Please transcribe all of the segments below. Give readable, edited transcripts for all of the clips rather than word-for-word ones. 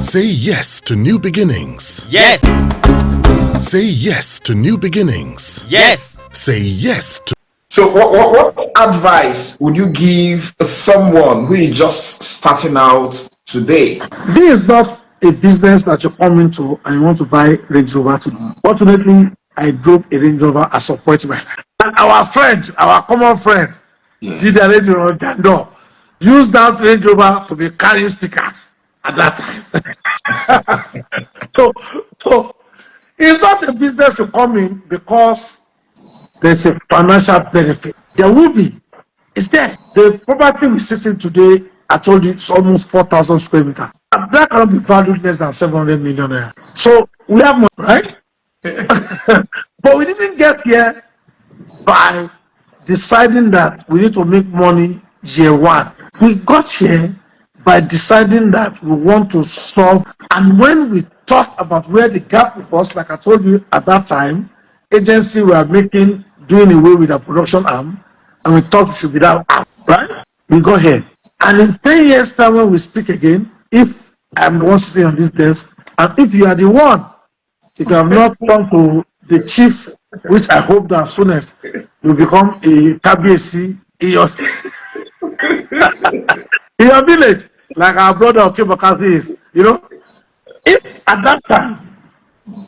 Say yes to new beginnings. Yes. Say yes to new beginnings. Yes. Say yes to. So what advice would you give someone who is just starting out today? This is not a business that you come into and you want to buy Range Rover to. Fortunately, I drove a Range Rover as a point man. And our friend, our common friend, did a Range Rover Jando, used that Range Rover to be carrying speakers at that time. so it's not a business you come in because there's a financial benefit. There will be. It's there. The property we're sitting today, I told you, it's almost 4,000 square meters. And that cannot be valued less than 700 million naira. So we have money, right? But we didn't get here by deciding that we need to make money year one. We got here by deciding that we want to solve. And when we thought about where the gap was, like I told you at that time, agency were doing away with a production arm, and we thought it should be that arm, right? We got here. And in 10 years' time, when we speak again, if I'm the one sitting on this desk, and if you are the one, if you have not come to the chief, which I hope that soonest will become a KBC in your village, like our brother Okebakazi is, if at that time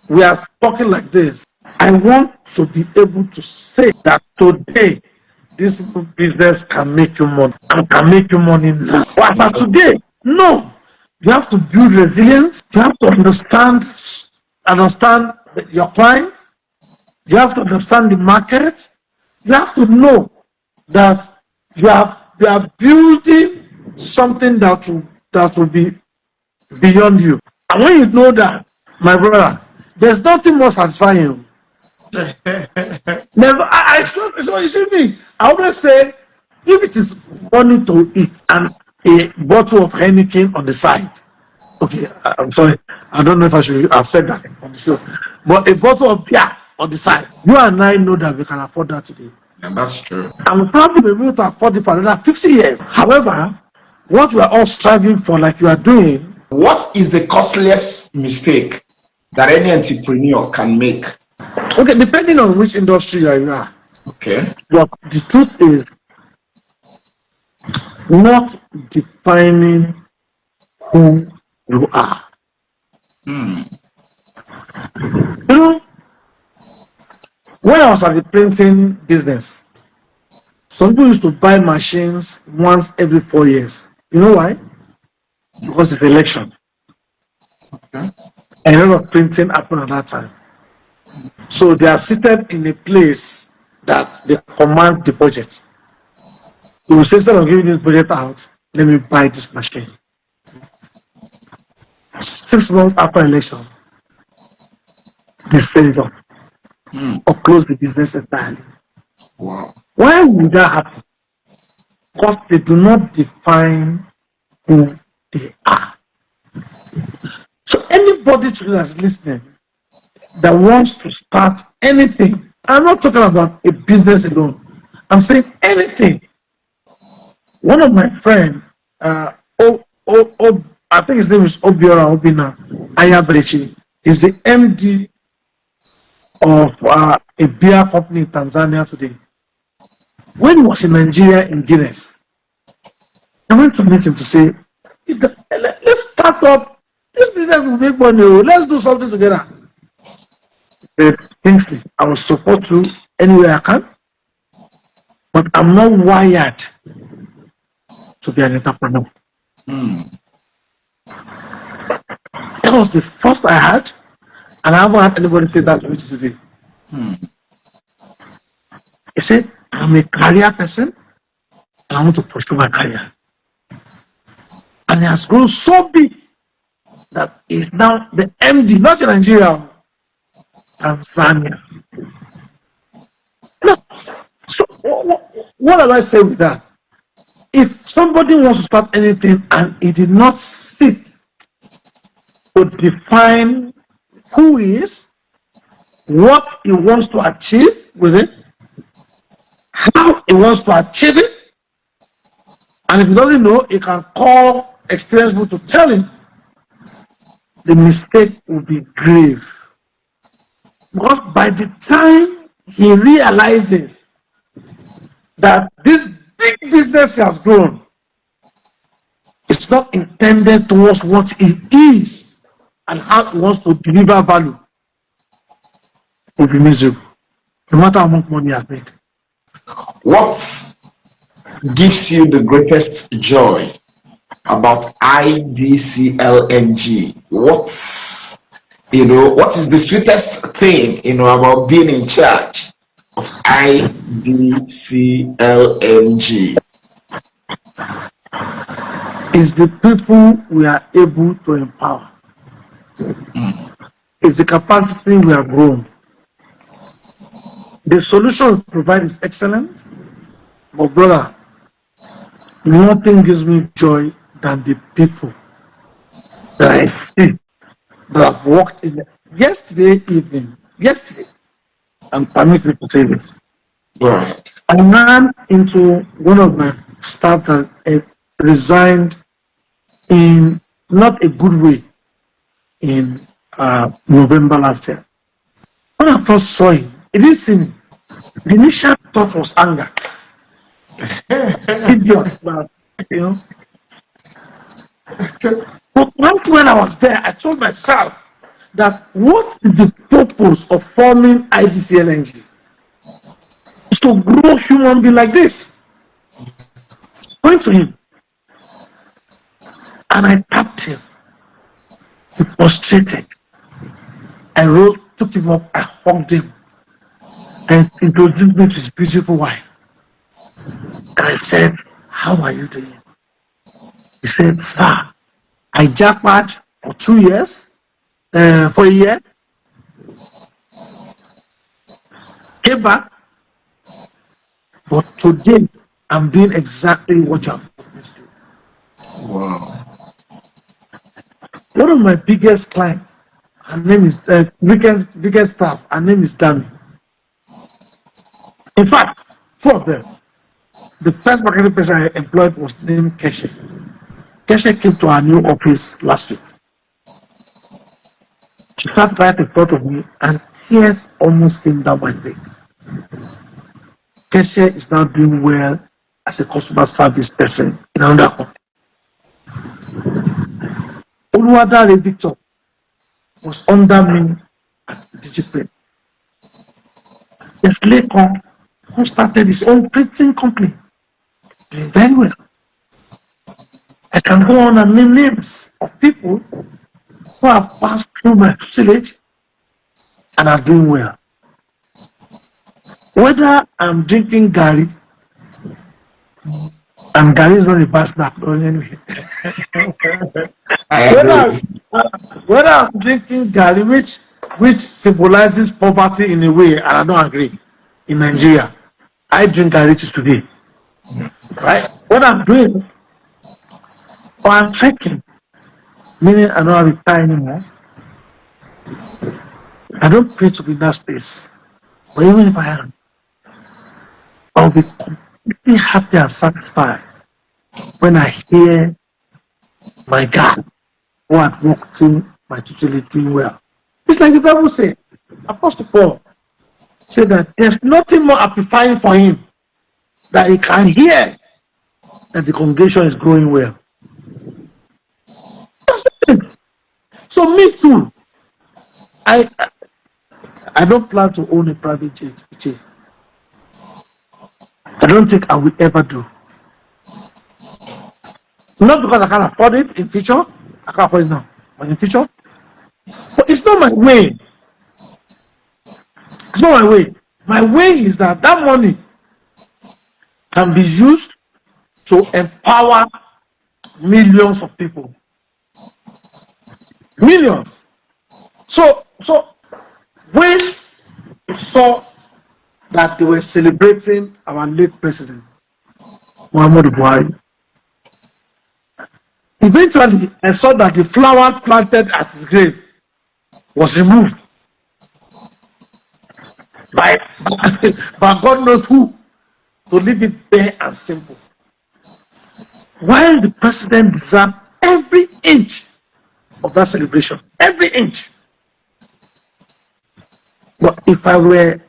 we are talking like this, I want to be able to say that today this business can make you money and can make you money now. But today, no. You have to build resilience. You have to understand your clients. You have to understand the market. You have to know that you are building something that will be beyond you. And when you know that, my brother, there's nothing more satisfying. Never. So you see me. I always say, if it is money to eat and a bottle of Heineken on the side, okay, I'm sorry, I don't know if I should have said that on the show, but a bottle of beer on the side, you and I know that we can afford that today. And that's true. And we'll probably be able to afford it for another 50 years. However, what we are all striving for, like you are doing. What is the costliest mistake that any entrepreneur can make? Okay, depending on which industry you are. Okay. But the truth is not defining who you are. When I was at the printing business, some people used to buy machines once every 4 years. You know why? Because it's election. Okay. And a lot of printing happened at that time. So they are seated in a place that they command the budget. You will say, instead of giving this budget out, let me buy this machine. 6 months after election, they sell it off or close the business entirely. Wow. Why would that happen? Because they do not define who they are. So anybody today that's listening that wants to start anything, I'm not talking about a business alone, I'm saying anything. One of my friends, I think his name is Obiora Obina Ayabrechi, is the MD of a beer company in Tanzania today. When he was in Nigeria in Guinness, I went to meet him to say, let's start up, this business will make money, let's do something together. Kingsley, I will support you anywhere I can, but I'm not wired to be an entrepreneur. That was the first I had, and I haven't had anybody say that to me today. He said, I'm a career person, and I want to pursue my career. And it has grown so big that he's now the MD, not in Nigeria, Tanzania. No. So what do I say with that? If somebody wants to start anything and he did not sit to define who he is, what he wants to achieve with it, how he wants to achieve it, and if he doesn't know, he can call experienced people to tell him, the mistake will be grave. Because by the time he realizes that this big business he has grown is not intended towards what he is and how he wants to deliver value, he will be miserable, no matter how much money he has made. What gives you the greatest joy about IDCLNG? What is the sweetest thing, about being in charge of IDCLNG? It's the people we are able to empower. It's the capacity we have grown. The solution we provide is excellent, but brother, nothing gives me joy than the people that I see that have walked in yesterday evening. Yesterday, and permit me to say this. Right. I ran into one of my staff that resigned in not a good way in November last year. When I first saw him, he didn't see me. The initial thought was anger. Idiot, but you know. But right when I was there, I told myself that what is the purpose of forming IDCLNG? Is to grow human being like this. Went to him and I tapped him. He prostrated. I took him up, I hugged him, and introduced me to his beautiful wife. And I said, "How are you doing?" He said, "Sir, I jackpot for 2 years, for a year, came back, but today I'm doing exactly what you have told me to do." Wow. One of my biggest clients, her name is biggest staff, her name is Dami. In fact, 2 of them. The first marketing person I employed was named Keshe. Keshe came to our new office last week. She sat right in front of me and tears almost came down my face. Keshe is now doing well as a customer service person in another company. Oluwadare Victor was under me at DigiPrint. Yes, Lekon, who started his own printing company, doing very well. I can go on and name names of people who have passed through my tutelage and are doing well. Whether I'm drinking Gary, and Gary is not a bad snack, but anyway. I agree. Whether I'm drinking Gary, which symbolizes poverty in a way, and I don't agree, in Nigeria, I drink Gary today. Right? What I'm doing, or I'm trekking, meaning I don't have a time anymore. I don't pray to be in that space. But even if I am, I'll be completely happy and satisfied when I hear my God who had walked through my tutelage doing well. It's like the Bible said, Apostle Paul said that there's nothing more amplifying for him that he can hear that the congregation is growing well. That's it. So me too. I don't plan to own a private jet. I don't think I will ever do. Not because I can't afford it in future. I can't afford it now. But in future. But it's not my way. It's not my way. My way is that money can be used to empower millions of people. Millions. So when we saw that they were celebrating our late president, Muhammadu Buhari, eventually I saw that the flower planted at his grave was removed by God knows who, to leave it bare and simple. While the president deserved every inch of that celebration. Every inch. But if I were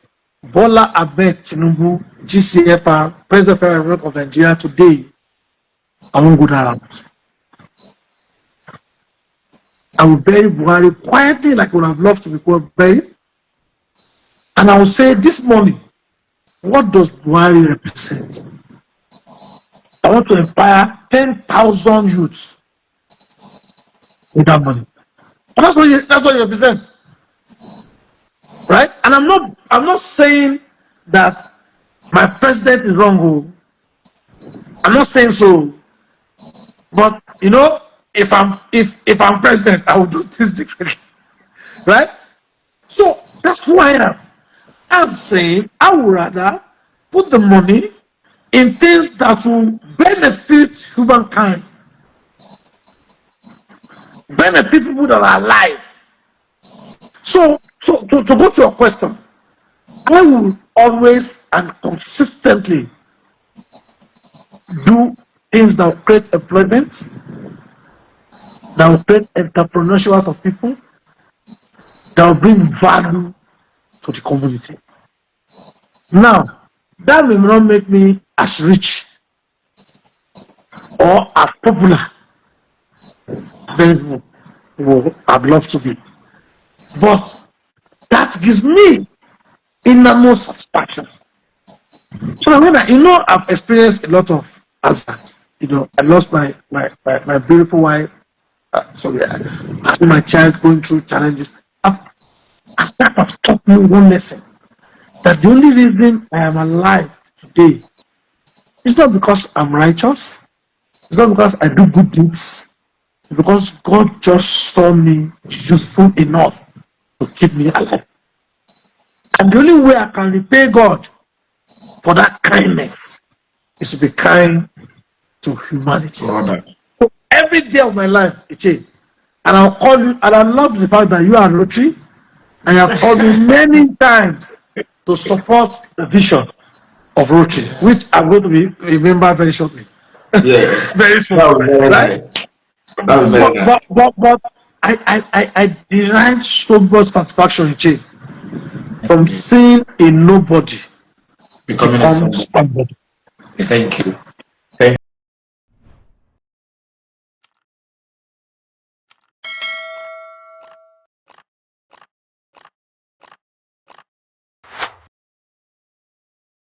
Bola Ahmed Tinubu, GCFR, President of the Republic of Nigeria today, I won't go that route. I will bury Buhari quietly, like I would have loved to be buried. And I will say, this money, what does Buhari represent? I want to inspire 10,000 youths with that money. And that's what you represent. Right? And I'm not saying that my president is wrong. I'm not saying so. But if I'm president, I will do this differently. Right? So that's who I am. I'm saying I would rather put the money in things that will benefit humankind, benefit people that are alive. So to go to your question, I will always and consistently do things that will create employment, that will create entrepreneurship out of people, that will bring value to the community. Now, that may not make me as rich or as popular many people would have loved to be. But that gives me innermost satisfaction. So when I've experienced a lot of hazards. I lost my beautiful wife. My child going through challenges. That has taught me one lesson: that the only reason I am alive today is not because I'm righteous. It's not because I do good deeds. It's because God just saw me useful enough to keep me alive. And the only way I can repay God for that kindness is to be kind to humanity. So every day of my life, Iche, and I'll call you, and I love the fact that you are Rotary, and you have called me many times to support the vision of Rotary, which I'm going to remember very shortly. Yes, very short, right? Nice. But I derive so much satisfaction, Iche, from seeing a nobody become somebody. Thank you.